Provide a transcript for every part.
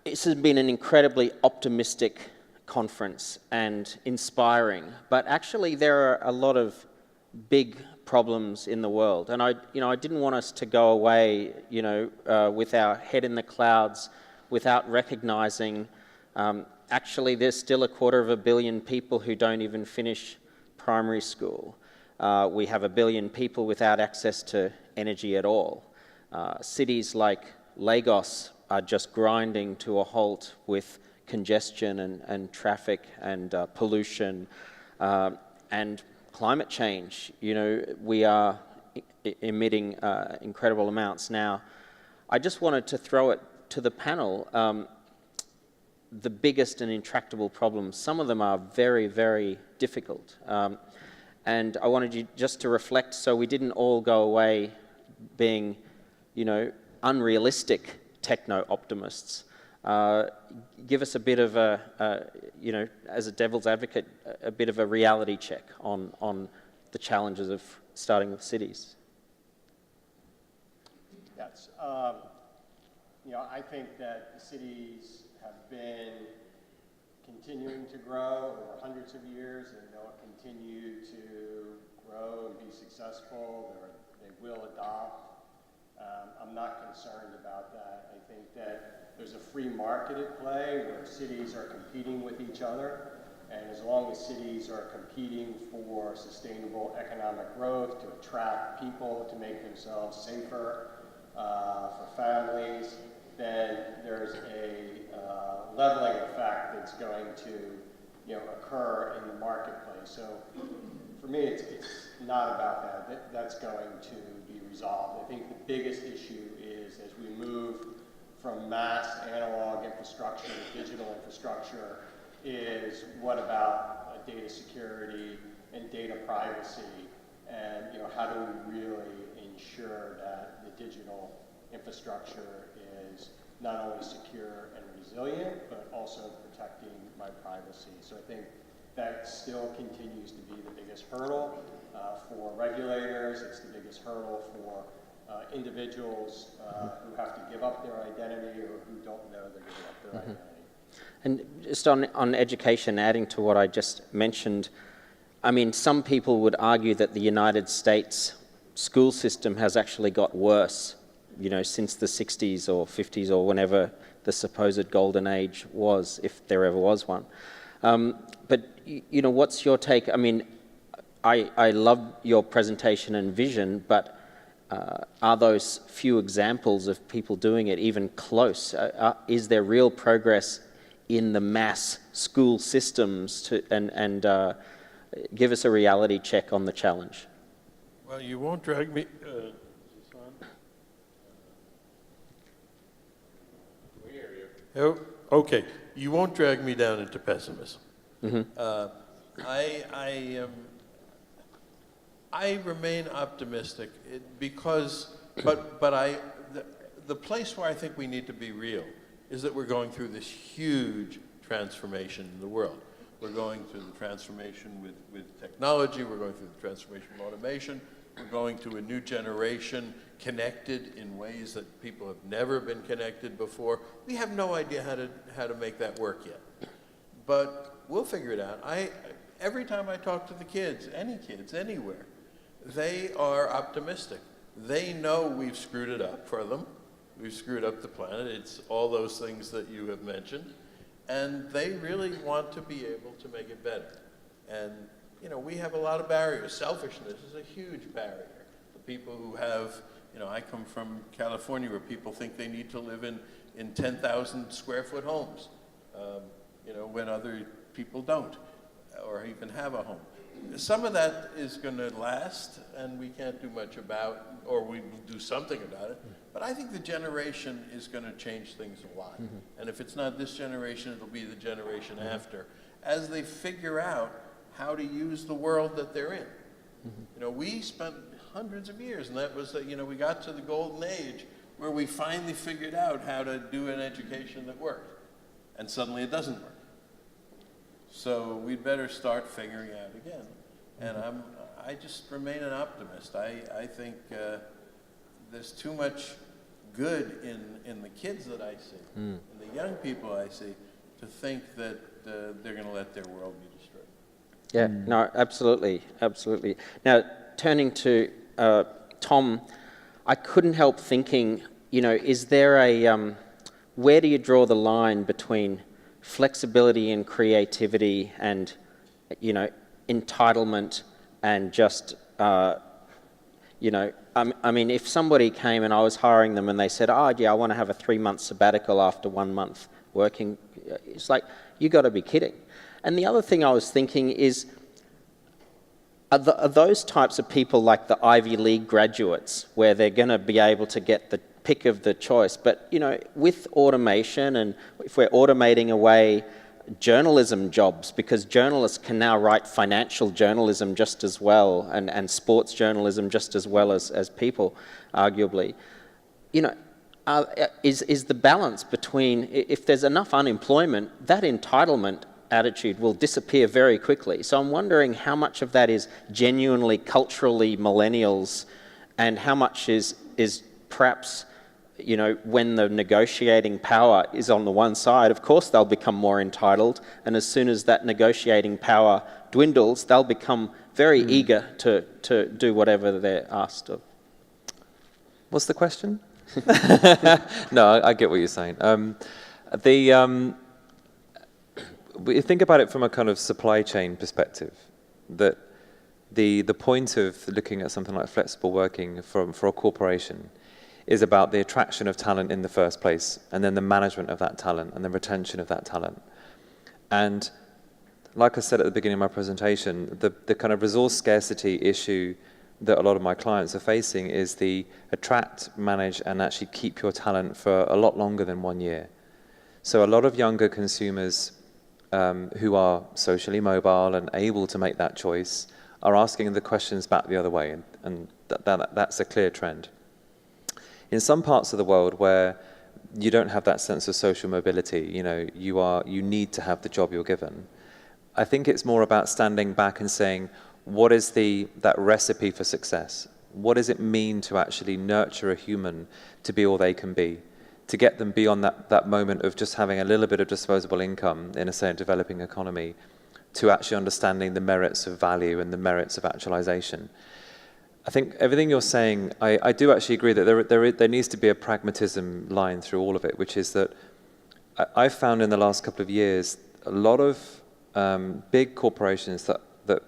This has been an incredibly optimistic conference and inspiring, but actually there are a lot of big problems in the world, and I didn't want us to go away, with our head in the clouds, without recognizing actually there's still 250 million people who don't even finish primary school. We have 1 billion people without access to energy at all. Cities like Lagos are just grinding to a halt with congestion and traffic and pollution and climate change. We are emitting incredible amounts. Now, I just wanted to throw it to the panel. The biggest and intractable problems, some of them are very, very difficult. And I wanted you just to reflect so we didn't all go away being, unrealistic techno-optimists. Give us a bit of as a devil's advocate, a bit of a reality check on the challenges of starting with cities. Yes, I think that cities have been continuing to grow over hundreds of years, and they'll continue to grow and be successful. They will adopt. I'm not concerned about that. I think that there's a free market at play where cities are competing with each other, and as long as cities are competing for sustainable economic growth, to attract people, to make themselves safer for families, then there's a leveling effect that's going to occur in the marketplace. So for me, it's not about that. That's going to be resolved. I think the biggest issue is as we move from mass analog infrastructure to digital infrastructure is what about data security and data privacy, and how do we really ensure that the digital infrastructure is not only secure and resilient, but also protecting my privacy. So I think that still continues to be the biggest hurdle for regulators. It's the biggest hurdle for individuals who have to give up their identity or who don't know they're giving up their identity. And just on education, adding to what I just mentioned, I mean, some people would argue that the United States school system has actually got worse, since the 60s or 50s or whenever the supposed golden age was, if there ever was one. But, what's your take? I mean, I love your presentation and vision, but are those few examples of people doing it even close? Is there real progress in the mass school systems and give us a reality check on the challenge? Well, you won't drag me. Oh, okay, you won't drag me down into pessimism. Mm-hmm. I remain optimistic because, the place where I think we need to be real is that we're going through this huge transformation in the world. We're going through the transformation with technology, we're going through the transformation of automation, we're going to a new generation connected in ways that people have never been connected before. We have no idea how to make that work yet. But we'll figure it out. Every time I talk to the kids, any kids, anywhere, they are optimistic. They know we've screwed it up for them. We've screwed up the planet. It's all those things that you have mentioned. And they really want to be able to make it better. And, we have a lot of barriers. Selfishness is a huge barrier. The people who have, I come from California where people think they need to live in 10,000 square foot homes, when other people don't, or even have a home. Some of that is going to last, and we can't do much about, or we will do something about it. But I think the generation is going to change things a lot. Mm-hmm. And if it's not this generation, it'll be the generation after, as they figure out how to use the world that they're in. Mm-hmm. We spent hundreds of years, and that was, we got to the golden age where we finally figured out how to do an education that worked. And suddenly it doesn't work. So we'd better start figuring out again. And I just remain an optimist. I think there's too much good in the kids that I see, and the young people I see, to think that they're going to let their world be destroyed. Yeah, no, absolutely, absolutely. Now, turning to Tom, I couldn't help thinking, is there where do you draw the line between flexibility and creativity and, entitlement and just, I mean, if somebody came and I was hiring them and they said, oh, yeah, I want to have a 3-month sabbatical after 1 month working, it's like, you got to be kidding. And the other thing I was thinking is, are those types of people like the Ivy League graduates, where they're going to be able to get the pick of the choice? But, with automation, and if we're automating away journalism jobs, because journalists can now write financial journalism just as well, and sports journalism just as well as people, arguably, is the balance between, if there's enough unemployment, that entitlement attitude will disappear very quickly. So I'm wondering how much of that is genuinely culturally millennials, and how much is perhaps, when the negotiating power is on the one side, of course they'll become more entitled, and as soon as that negotiating power dwindles, they'll become very eager to do whatever they're asked of. What's the question? No, I get what you're saying. We think about it from a kind of supply chain perspective, that the point of looking at something like flexible working for a corporation is about the attraction of talent in the first place, and then the management of that talent and the retention of that talent. And like I said at the beginning of my presentation, the kind of resource scarcity issue that a lot of my clients are facing is the attract, manage, and actually keep your talent for a lot longer than 1 year. So a lot of younger consumers who are socially mobile and able to make that choice are asking the questions back the other way, and that's a clear trend. In some parts of the world where you don't have that sense of social mobility, you need to have the job you're given, I think it's more about standing back and saying, what is that recipe for success? What does it mean to actually nurture a human to be all they can be? To get them beyond that moment of just having a little bit of disposable income in a developing economy, to actually understanding the merits of value and the merits of actualization. I think everything you're saying, I do actually agree that there needs to be a pragmatism line through all of it, which is that I've found in the last couple of years a lot of big corporations that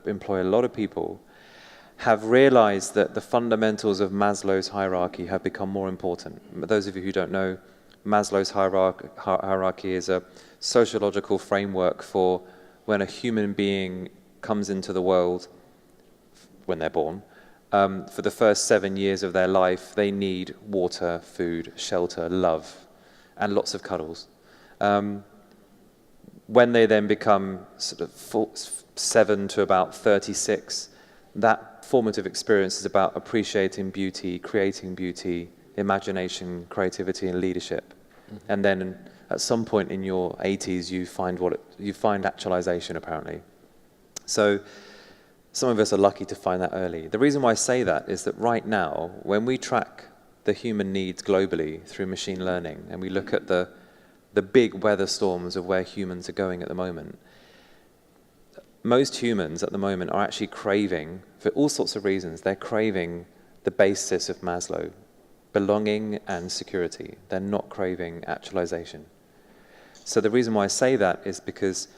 employ a lot of people have realized that the fundamentals of Maslow's hierarchy have become more important. Those of you who don't know, Maslow's hierarchy is a sociological framework for when a human being comes into the world, when they're born. For the first 7 years of their life, they need water, food, shelter, love, and lots of cuddles. When they then become 7 to about 36, that formative experience is about appreciating beauty, creating beauty, imagination, creativity, and leadership. Mm-hmm. And then at some point in your 80s, you find actualization, apparently. So some of us are lucky to find that early. The reason why I say that is that right now, when we track the human needs globally through machine learning, and we look at the big weather storms of where humans are going at the moment, most humans at the moment are actually craving, for all sorts of reasons, they're craving the basis of Maslow, belonging and security. They're not craving actualization. So the reason why I say that is because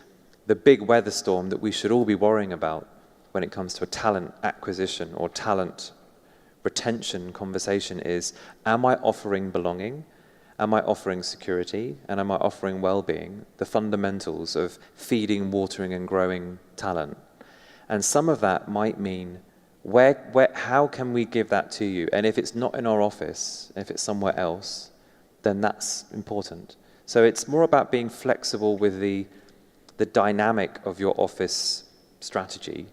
the big weather storm that we should all be worrying about when it comes to a talent acquisition or talent retention conversation is, am I offering belonging? Am I offering security? And am I offering well-being? The fundamentals of feeding, watering, and growing talent. And some of that might mean, how can we give that to you? And if it's not in our office, if it's somewhere else, then that's important. So it's more about being flexible with the dynamic of your office strategy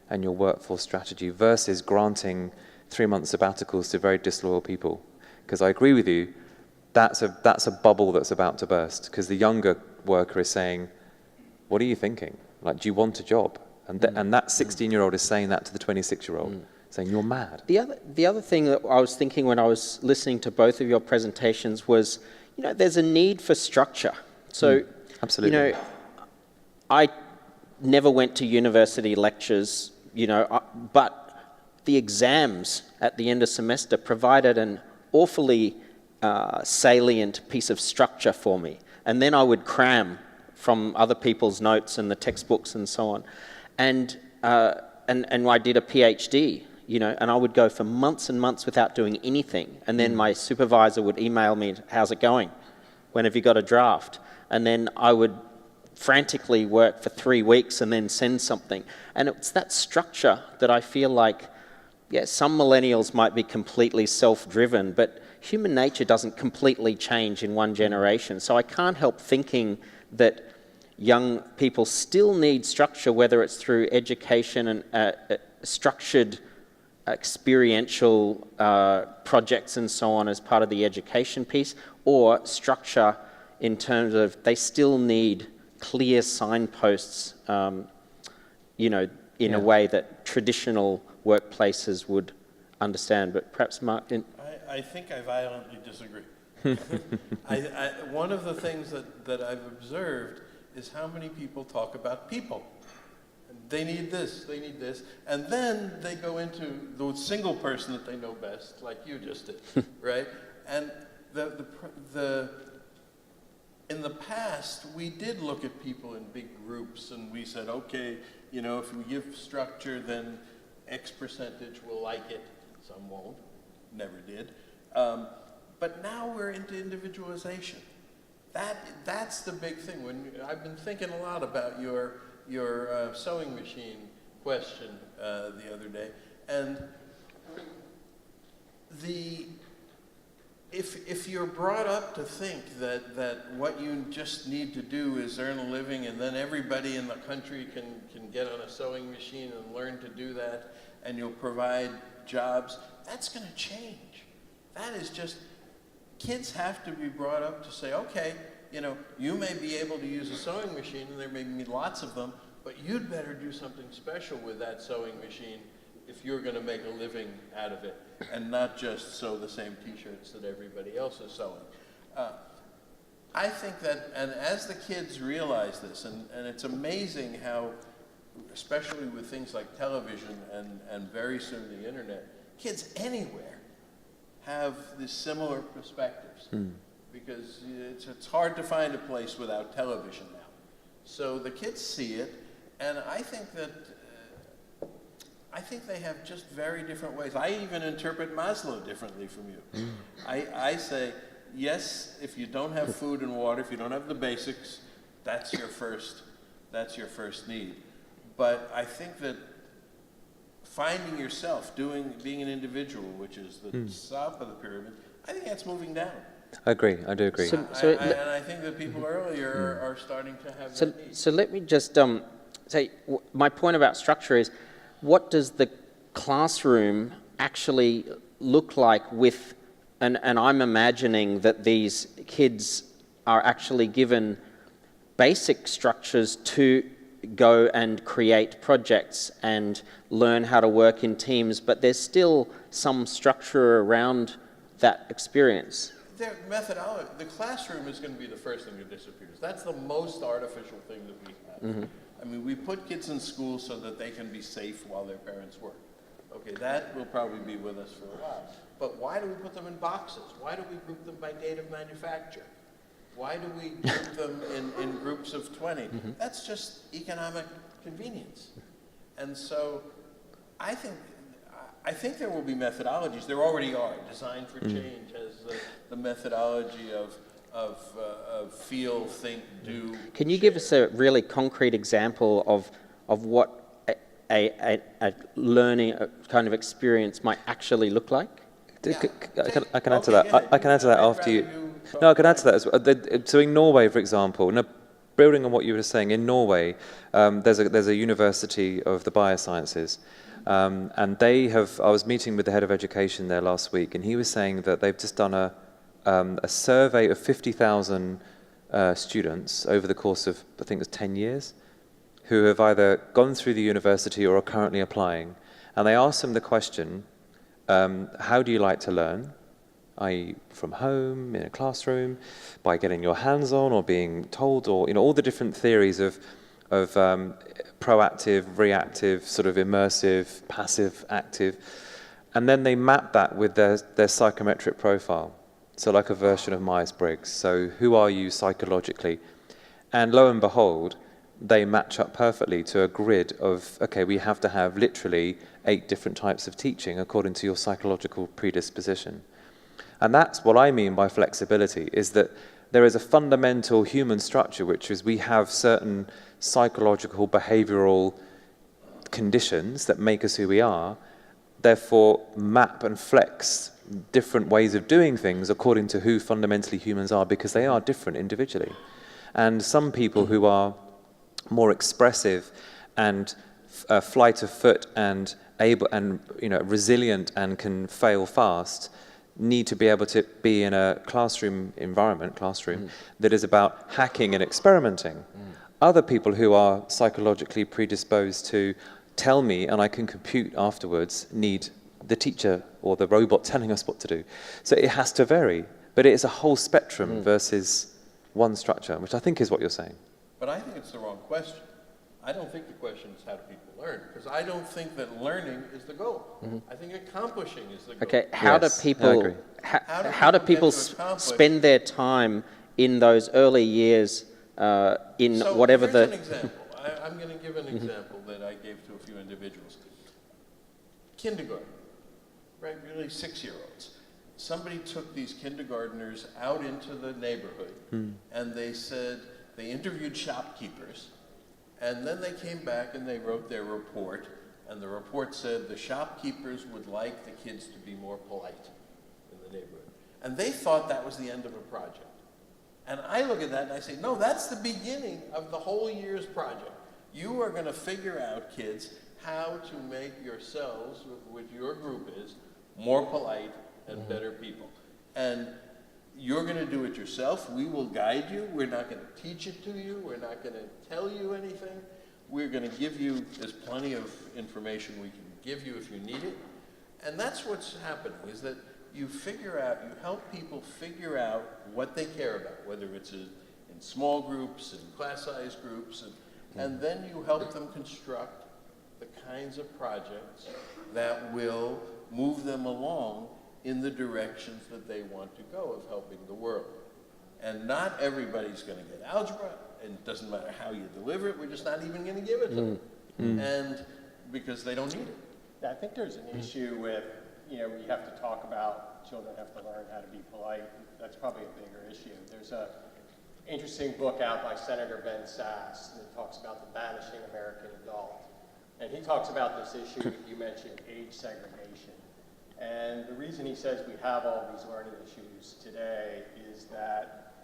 and your workforce strategy versus granting 3-month sabbaticals to very disloyal people. Because I agree with you, that's a bubble that's about to burst, because the younger worker is saying, what are you thinking? Like, do you want a job? And that 16-year-old is saying that to the 26-year-old. saying you're mad. The other thing that I was thinking when I was listening to both of your presentations was, there's a need for structure. So, Absolutely. I never went to university lectures, but the exams at the end of semester provided an awfully salient piece of structure for me. And then I would cram from other people's notes and the textbooks and so on. And I did a PhD, and I would go for months and months without doing anything. And then my supervisor would email me, how's it going? When have you got a draft? And then I would frantically work for 3 weeks and then send something. And it's that structure that I feel like, some millennials might be completely self-driven, but human nature doesn't completely change in one generation. So I can't help thinking that young people still need structure, whether it's through education and structured experiential projects and so on as part of the education piece, or structure in terms of they still need clear signposts, in a way that traditional workplaces would understand. But perhaps Mark didn't. I think I violently disagree. One of the things that I've observed is how many people talk about people. They need this, they need this, and then they go into the single person that they know best, like you just did, right? And in the past, we did look at people in big groups, and we said, okay, if we give structure, then X percentage will like it. Some won't, never did. But now we're into individualization. That's the big thing. I've been thinking a lot about your sewing machine question the other day, and if you're brought up to think that what you just need to do is earn a living, and then everybody in the country can get on a sewing machine and learn to do that, and you'll provide jobs, that's going to change. That is just, kids have to be brought up to say, okay, you may be able to use a sewing machine, and there may be lots of them, but you'd better do something special with that sewing machine if you're going to make a living out of it, and not just sew the same t-shirts that everybody else is sewing. I think that, and as the kids realize this, and it's amazing how, especially with things like television and very soon the internet, kids anywhere have these similar perspectives. Because it's hard to find a place without television now. So the kids see it, and I think they have just very different ways. I even interpret Maslow differently from you. I say, yes, if you don't have food and water, if you don't have the basics, that's your first need. But I think that finding yourself, being an individual, which is the top of the pyramid, I think that's moving down. I agree. I do agree. And I think that people earlier are starting to have that need. So let me just say, my point about structure is, what does the classroom actually look like with, and I'm imagining that these kids are actually given basic structures to go and create projects and learn how to work in teams, but there's still some structure around that experience. Their methodology, the classroom is going to be the first thing that disappears. That's the most artificial thing that we have. I mean, we put kids in school so that they can be safe while their parents work. Okay, that will probably be with us for a while. But why do we put them in boxes? Why do we group them by date of manufacture? Why do we group them in groups of 20? That's just economic convenience. And so I think there will be methodologies. There already are. Design for Change has the methodology of feel, think, do. Can you give us a really concrete example of what a learning kind of experience might actually look like? I can add to that. I can add to that after you. No, I can add to that as well. So in Norway, for example, building on what you were saying, in Norway, there's a university of the biosciences. And they have, I was meeting with the head of education there last week, and he was saying that they've just done a survey of 50,000 students over the course of, I think it was 10 years, who have either gone through the university or are currently applying. And they ask them the question, how do you like to learn? I.e. from home, in a classroom, by getting your hands on or being told, or all the different theories of proactive, reactive, sort of immersive, passive, active. And then they map that with their psychometric profile. So like a version of Myers-Briggs. So who are you psychologically? And lo and behold, they match up perfectly to a grid of, okay, we have to have literally 8 different types of teaching according to your psychological predisposition. And that's what I mean by flexibility, is that there is a fundamental human structure, which is we have certain psychological, behavioral conditions that make us who we are, therefore map and flex different ways of doing things according to who fundamentally humans are, because they are different individually. And some people who are more expressive and flight of foot and able and resilient and can fail fast need to be able to be in a classroom that is about hacking and experimenting. Other people who are psychologically predisposed to tell me and I can compute afterwards need the teacher or the robot telling us what to do. So it has to vary, but it is a whole spectrum versus one structure, which I think is what you're saying. But I think it's the wrong question. I don't think the question is how do people learn, because I don't think that learning is the goal. I think accomplishing is the goal. Okay, how Yes, do I people agree. how do people get to accomplish- spend their time in those early years in So whatever here's the an example. I'm going to give an example that I gave to a few individuals. Kindergarten, right? Really 6-year-olds. Somebody took these kindergartners out into the neighborhood, and they said they interviewed shopkeepers, and then they came back and they wrote their report, and the report said the shopkeepers would like the kids to be more polite in the neighborhood. And they thought that was the end of a project. And I look at that and I say, no, that's the beginning of the whole year's project. You are going to figure out, kids, how to make yourselves, which your group is, more polite and better people. And you're going to do it yourself. We will guide you. We're not going to teach it to you. We're not going to tell you anything. We're going to give you, there's plenty of information we can give you if you need it. And that's what's happening, is that you figure out, you help people figure out what they care about, whether it's in small groups, in class-size groups, and then you help them construct the kinds of projects that will move them along in the directions that they want to go of helping the world. And not everybody's going to get algebra, and it doesn't matter how you deliver it, we're just not even going to give it to them. And because they don't need it. I think there's an issue with, we have to talk about children have to learn how to be polite. That's probably a bigger issue. There's a interesting book out by Senator Ben Sasse that talks about the vanishing American adult. And he talks about this issue you mentioned, age segregation. And the reason he says we have all these learning issues today is that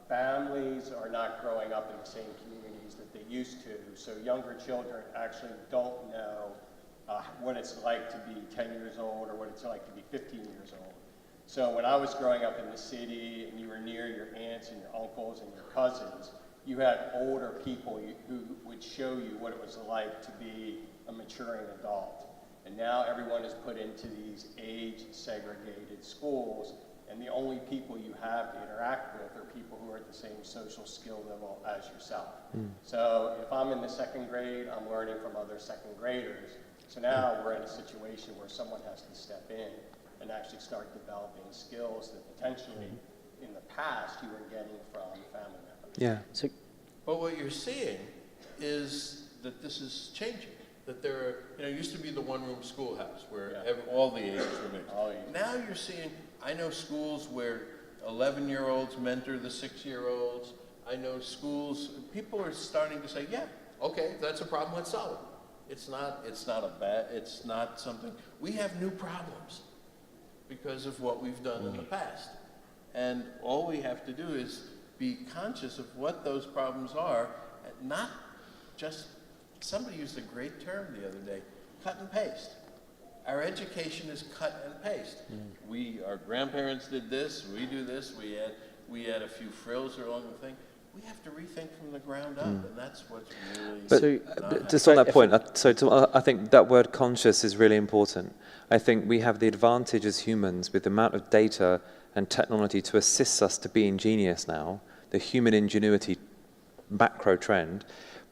families are not growing up in the same communities that they used to. So younger children actually don't know what it's like to be 10 years old or what it's like to be 15 years old. So when I was growing up in the city and you were near your aunts and your uncles and your cousins, you had older people who would show you what it was like to be a maturing adult. And now everyone is put into these age-segregated schools, and the only people you have to interact with are people who are at the same social skill level as yourself. So if I'm in the 2nd grade, I'm learning from other 2nd graders. So now we're in a situation where someone has to step in and actually start developing skills that potentially in the past you were getting from family members. Yeah. so But what you're seeing is that this is changing. That there are, it used to be the one-room schoolhouse where all the ages were mixed. All ages. Now you're seeing, I know schools where 11-year-olds mentor the 6-year-olds. I know schools, people are starting to say, yeah, okay, that's a problem, let's solve it. It's not something, we have new problems because of what we've done in the past. And all we have to do is be conscious of what those problems are, and not just, somebody used a great term the other day, cut and paste. Our education is cut and paste. Our grandparents did this, we do this, we add a few frills along the thing. we have to rethink from the ground up, and that's what's really But So- not just on that if- point, I think that word conscious is really important. I think we have the advantage as humans with the amount of data and technology to assist us to be ingenious now, the human ingenuity macro trend,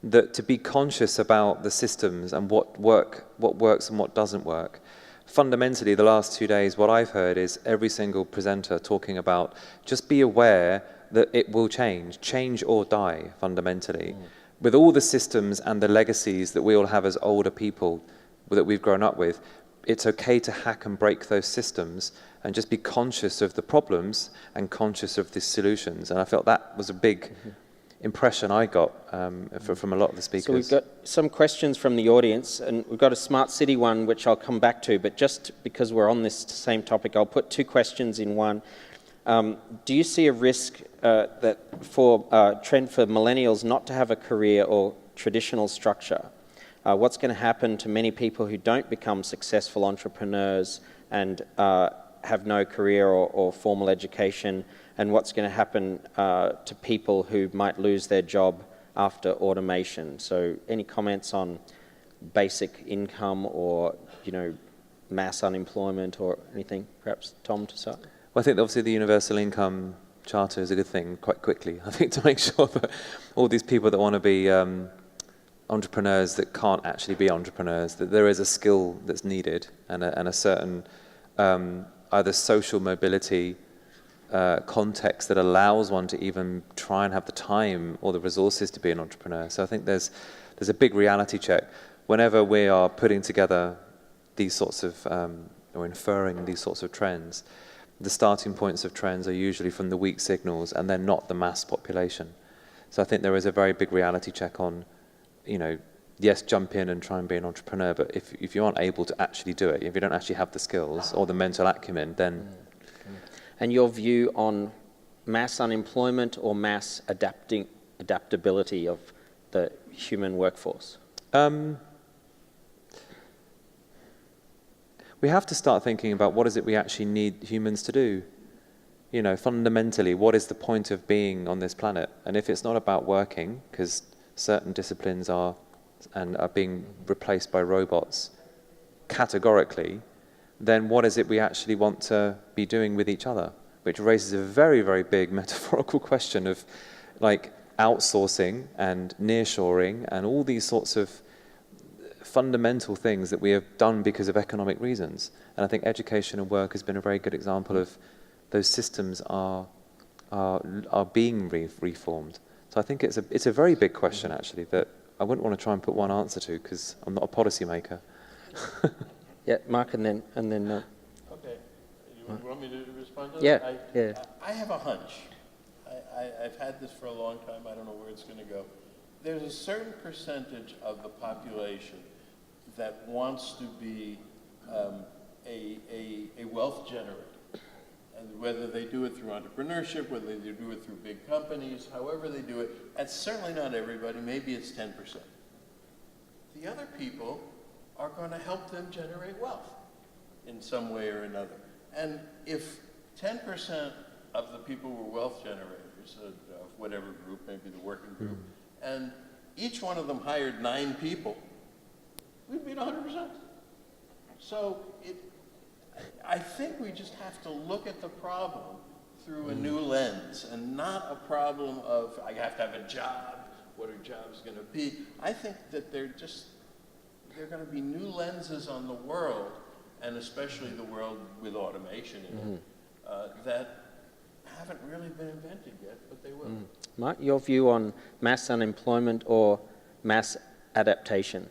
that to be conscious about the systems and what works and what doesn't work. Fundamentally, the last 2 days, what I've heard is every single presenter talking about just be aware that it will change or die fundamentally. With all the systems and the legacies that we all have as older people that we've grown up with, it's okay to hack and break those systems and just be conscious of the problems and conscious of the solutions. And I felt that was a big impression I got from a lot of the speakers. So we've got some questions from the audience, and we've got a smart city one, which I'll come back to, but just because we're on this same topic, I'll put two questions in one. Do you see a risk that for trend for millennials not to have a career or traditional structure? What's going to happen to many people who don't become successful entrepreneurs and have no career or formal education? And what's going to happen to people who might lose their job after automation? So any comments on basic income or, mass unemployment or anything? Perhaps Tom to start? Well, I think obviously the universal income charter is a good thing quite quickly. I think to make sure that all these people that want to be entrepreneurs that can't actually be entrepreneurs, that there is a skill that's needed and a certain either social mobility context that allows one to even try and have the time or the resources to be an entrepreneur. So I think there's a big reality check. Whenever we are putting together these sorts of, or inferring these sorts of trends, the starting points of trends are usually from the weak signals and they're not the mass population. So I think there is a very big reality check on, yes, jump in and try and be an entrepreneur, but if you aren't able to actually do it, if you don't actually have the skills or the mental acumen, then... And your view on mass unemployment or mass adaptability of the human workforce? We have to start thinking about what is it we actually need humans to do. Fundamentally, what is the point of being on this planet? And if it's not about working, because certain disciplines are being replaced by robots categorically, then what is it we actually want to be doing with each other? Which raises a very, very big metaphorical question of outsourcing and nearshoring and all these sorts of fundamental things that we have done because of economic reasons. And I think education and work has been a very good example of those systems are being reformed. So I think it's a very big question actually that I wouldn't want to try and put one answer to because I'm not a policy maker. Yeah, Mark, and then. Okay. You want me to respond to Yeah, that? yeah. I have a hunch. I've had this for a long time. I don't know where it's going to go. There's a certain percentage of the population that wants to be a wealth generator. And whether they do it through entrepreneurship, whether they do it through big companies, however they do it, that's certainly not everybody. Maybe it's 10%. The other people are going to help them generate wealth in some way or another. And if 10% of the people were wealth generators of whatever group, maybe the working group, and each one of them hired 9 people, we'd be at 100%. So I think we just have to look at the problem through a new lens and not a problem of I have to have a job, what are jobs going to be? I think that they're going to be new lenses on the world, and especially the world with automation in it, that haven't really been invented yet, but they will. Mark, your view on mass unemployment or mass adaptation?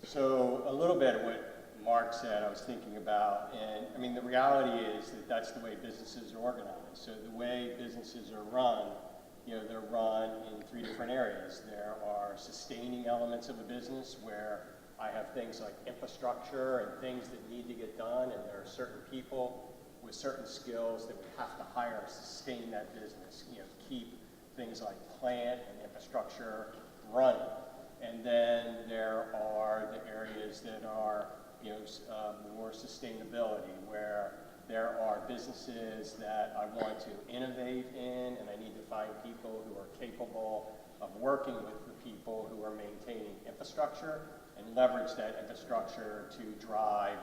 So a little bit of what Mark said, I was thinking about, and I mean the reality is that that's the way businesses are organized. So the way businesses are run, they're run in 3 different areas. There are sustaining elements of a business where I have things like infrastructure and things that need to get done, and there are certain people with certain skills that we have to hire to sustain that business, keep things like plant and infrastructure running. And then there are the areas that are, more sustainability, where There are businesses that I want to innovate in, and I need to find people who are capable of working with the people who are maintaining infrastructure and leverage that infrastructure to drive,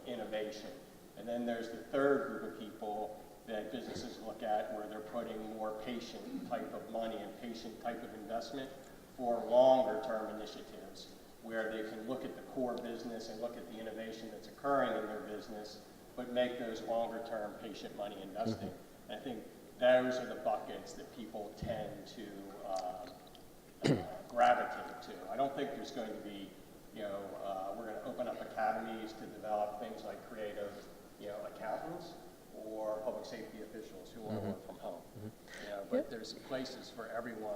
innovation. And then there's the third group of people that businesses look at where they're putting more patient type of money and patient type of investment for longer term initiatives, where they can look at the core business and look at the innovation that's occurring in their business, but make those longer term patient money investing. And I think those are the buckets that people tend to gravitate to. I don't think there's going to be, we're going to open up academies to develop things like creative, accountants or public safety officials who want to work from home. But there's places for everyone,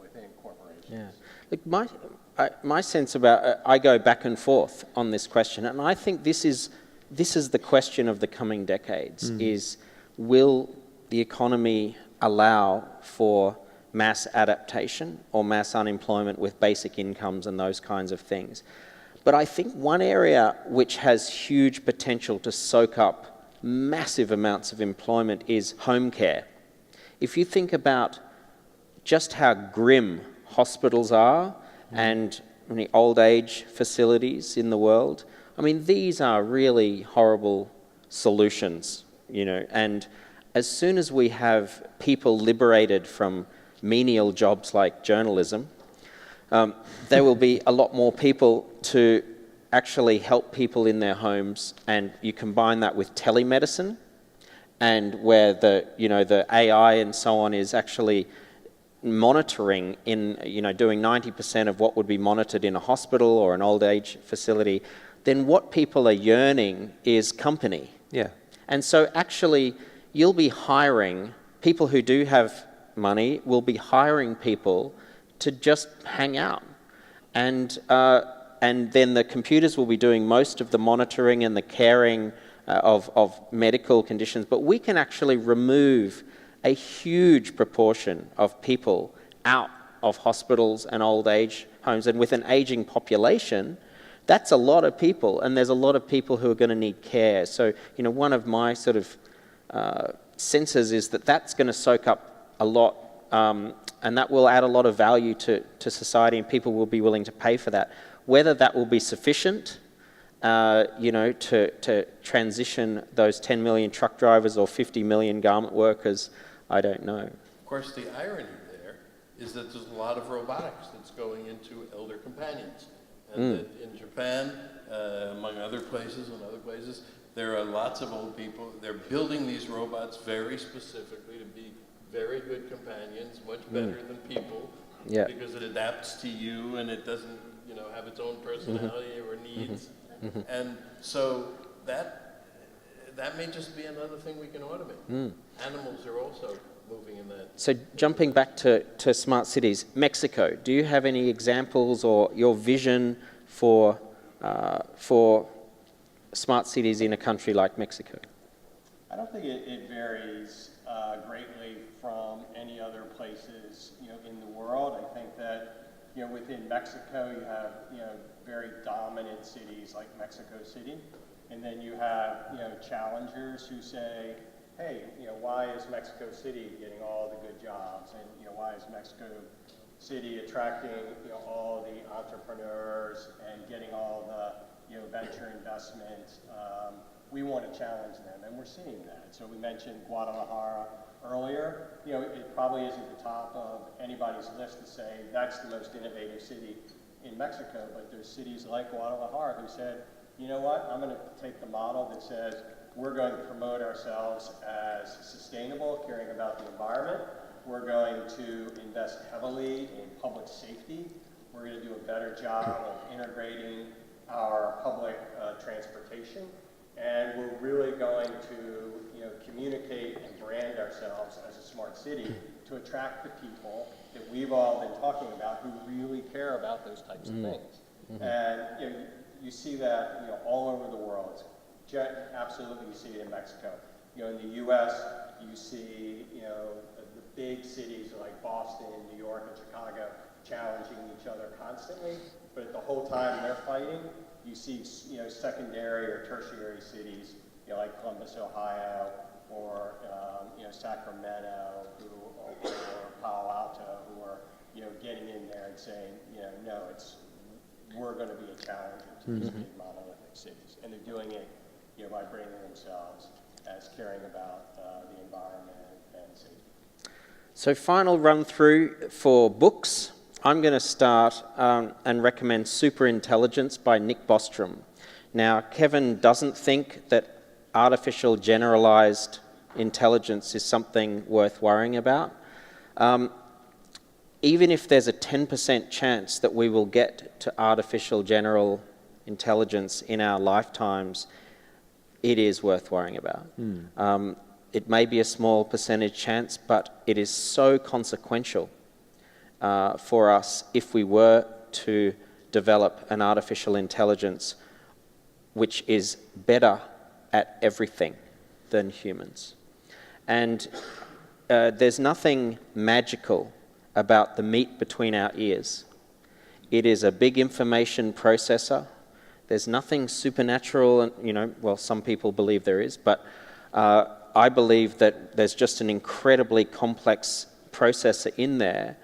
within corporations. Yeah. Look, my sense about I go back and forth on this question, and I think this is the question of the coming decades: is will the economy allow for mass adaptation or mass unemployment with basic incomes and those kinds of things? But I think one area which has huge potential to soak up massive amounts of employment is home care. If you think about just how grim hospitals are and many old age facilities in the world, I mean, these are really horrible solutions, and as soon as we have people liberated from menial jobs like journalism, there will be a lot more people to actually help people in their homes, and you combine that with telemedicine, and where the AI and so on is actually monitoring doing 90% of what would be monitored in a hospital or an old age facility, then what people are yearning is company. Yeah. And so actually you'll be hiring people who do have money, will be hiring people to just hang out. And then the computers will be doing most of the monitoring and the caring of medical conditions, but we can actually remove a huge proportion of people out of hospitals and old age homes. And with an aging population, that's a lot of people, and there's a lot of people who are going to need care. So, one of my sort of senses is that that's going to soak up a lot, and that will add a lot of value to society, and people will be willing to pay for that. Whether that will be sufficient, to transition those 10 million truck drivers or 50 million garment workers, I don't know. Of course, the irony there is that there's a lot of robotics that's going into elder companions. And that in Japan, among other places and other places, there are lots of old people. They're building these robots very specifically to be very good companions, much better than people, because it adapts to you and it doesn't, have its own personality or needs. And so that may just be another thing we can automate. Animals are also moving in that. So jumping back to smart cities, Mexico, do you have any examples or your vision for smart cities in a country like Mexico? I don't think it varies greatly from any other places, in the world. I think that, within Mexico, you have, very dominant cities like Mexico City, and then you have, challengers who say, hey, why is Mexico City getting all the good jobs, and why is Mexico City attracting all the entrepreneurs and getting all the venture investment? We want to challenge them, and we're seeing that. So we mentioned Guadalajara earlier. It probably isn't the top of anybody's list to say that's the most innovative city in Mexico, but there's cities like Guadalajara who said, you know what, I'm going to take the model that says we're going to promote ourselves as sustainable, caring about the environment. We're going to invest heavily in public safety. We're going to do a better job of integrating our public transportation. And we're really going to communicate and brand ourselves as a smart city to attract the people that we've all been talking about who really care about those types of things. And you see that all over the world. Absolutely, you see it in Mexico. In the U.S., you see the big cities like Boston, New York, and Chicago challenging each other constantly. But at the whole time they're fighting, you see secondary or tertiary cities like Columbus, Ohio, or Sacramento, or Palo Alto, who are getting in there and saying, no, we're going to be a challenge to these big monolithic cities, and they're doing it by bringing themselves as caring about the environment and safety. So final run through for books. I'm going to start and recommend Superintelligence by Nick Bostrom. Now, Kevin doesn't think that artificial generalized intelligence is something worth worrying about. Even if there's a 10% chance that we will get to artificial general intelligence in our lifetimes, it is worth worrying about. It may be a small percentage chance, but it is so consequential for us if we were to develop an artificial intelligence which is better at everything than humans. And there's nothing magical about the meat between our ears. It is a big information processor. There's nothing supernatural, well, some people believe there is, but I believe that there's just an incredibly complex processor in there.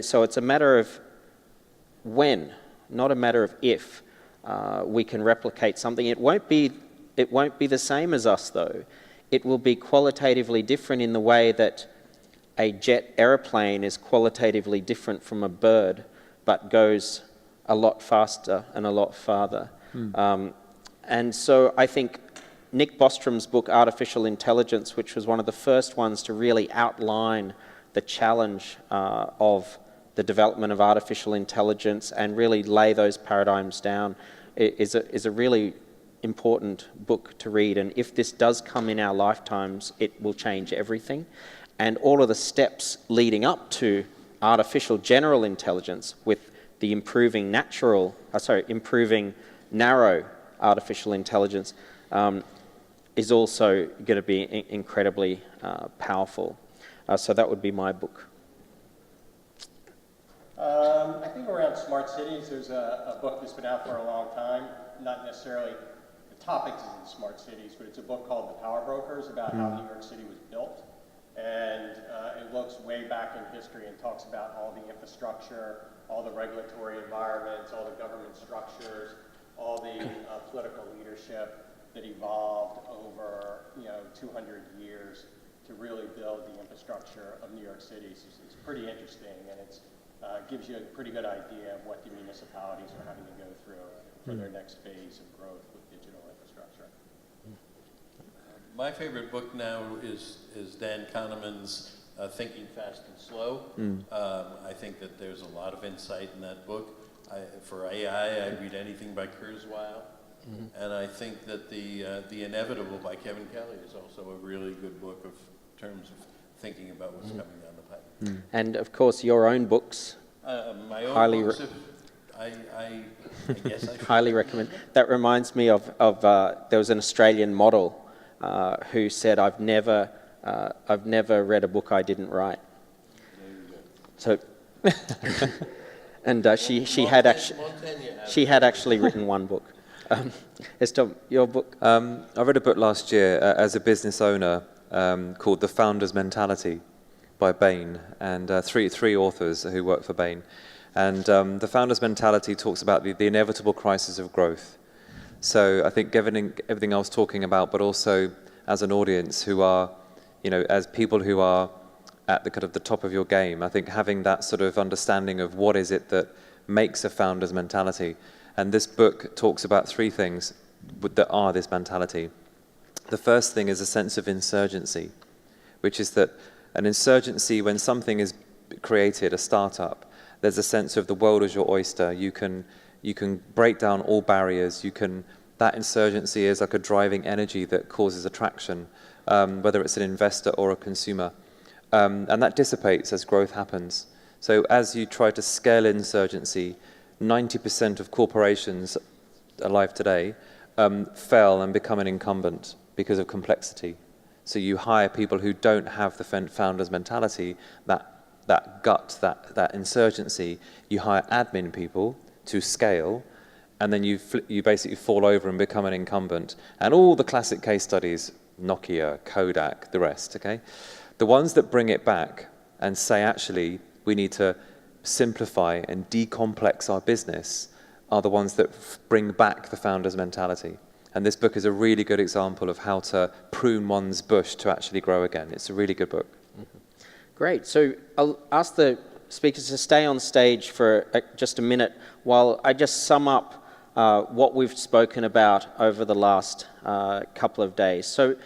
So it's a matter of when, not a matter of if, we can replicate something. It won't be the same as us, though. It will be qualitatively different in the way that a jet aeroplane is qualitatively different from a bird, but goes a lot faster and a lot farther. And so I think Nick Bostrom's book, Artificial Intelligence, which was one of the first ones to really outline the challenge of the development of artificial intelligence and really lay those paradigms down, is a really important book to read. And if this does come in our lifetimes, it will change everything. And all of the steps leading up to artificial general intelligence with the improving narrow artificial intelligence is also going to be incredibly powerful. So that would be my book. I think around smart cities, there's a book that's been out for a long time, not necessarily the topics in smart cities, but it's a book called The Power Brokers about how New York City was built. And it looks way back in history and talks about all the infrastructure, all the regulatory environments, all the government structures, all the political leadership that evolved over 200 years to really build the infrastructure of New York City. It's pretty interesting, and it gives you a pretty good idea of what the municipalities are having to go through for their next phase of growth with digital infrastructure. My favorite book now is Dan Kahneman's Thinking Fast and Slow. I think that there's a lot of insight in that book. For AI, I read anything by Kurzweil. And I think that The Inevitable by Kevin Kelly is also a really good book in terms of thinking about what's coming down the pipe. And of course, your own books. My own Highly books, I guess I should. Highly recommend. That reminds me of there was an Australian model who said, "I've never read a book I didn't write." So, and she had actually written one book. Estelle, your book? I read a book last year as a business owner called The Founder's Mentality by Bain, and three authors who work for Bain. And The Founder's Mentality talks about the inevitable crisis of growth. So I think everything I was talking about, but also as an audience who are, as people who are at the kind of the top of your game, I think having that sort of understanding of what is it that makes a founder's mentality. And this book talks about three things that are this mentality. The first thing is a sense of insurgency, which is that an insurgency, when something is created, a startup, there's a sense of the world as your oyster. You can break down all barriers. That insurgency is like a driving energy that causes attraction, whether it's an investor or a consumer. And that dissipates as growth happens. So as you try to scale insurgency, 90% of corporations alive today fail and become an incumbent because of complexity. So you hire people who don't have the founder's mentality, that gut, that insurgency. You hire admin people to scale, and then you basically fall over and become an incumbent. And all the classic case studies, Nokia, Kodak, the rest, okay? The ones that bring it back and say, actually, we need to simplify and decomplex our business are the ones that bring back the founder's mentality. And this book is a really good example of how to prune one's bush to actually grow again. It's a really good book. Great. So I'll ask the speakers to stay on stage for just a minute while I just sum up what we've spoken about over the last couple of days. So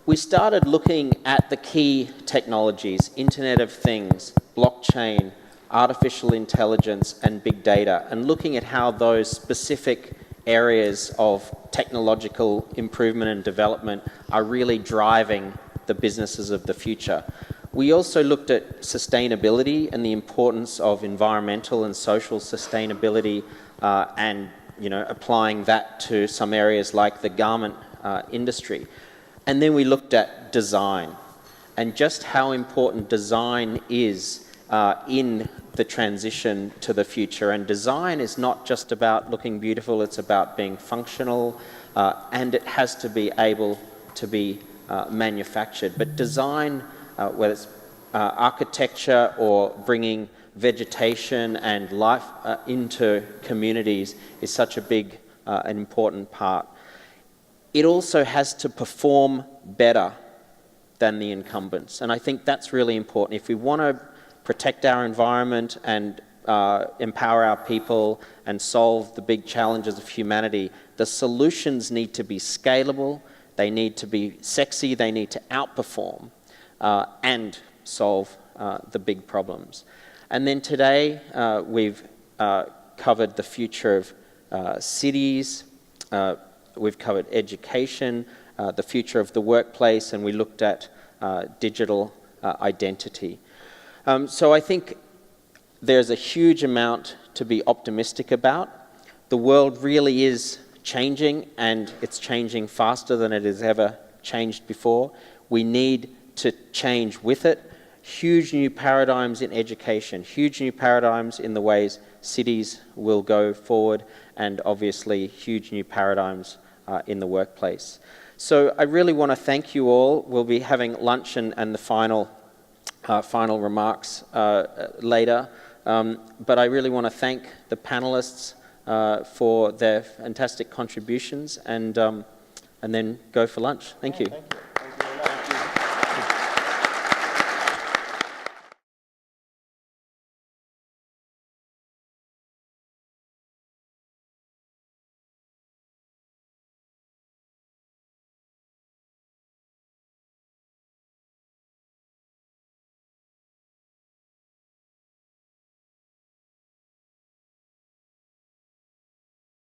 we started looking at the key technologies, Internet of Things, blockchain, artificial intelligence, and big data, and looking at how those specific areas of technological improvement and development are really driving the businesses of the future. We also looked at sustainability and the importance of environmental and social sustainability and applying that to some areas like the garment industry. And then we looked at design and just how important design is in the transition to the future. And design is not just about looking beautiful, it's about being functional, and it has to be able to be manufactured. But design, whether it's architecture or bringing vegetation and life into communities, is such a big and important part. It also has to perform better than the incumbents, and I think that's really important. If we want to protect our environment and empower our people and solve the big challenges of humanity, the solutions need to be scalable, they need to be sexy, they need to outperform and solve the big problems. And then today we've covered the future of cities, we've covered education, the future of the workplace, and we looked at digital identity. So I think there's a huge amount to be optimistic about. The world really is changing, and it's changing faster than it has ever changed before. We need to change with it. Huge new paradigms in education, huge new paradigms in the ways cities will go forward, and obviously huge new paradigms in the workplace. So I really want to thank you all. We'll be having lunch and the final remarks later. But I really want to thank the panelists for their fantastic contributions, and then go for lunch. Thank you. Thank you.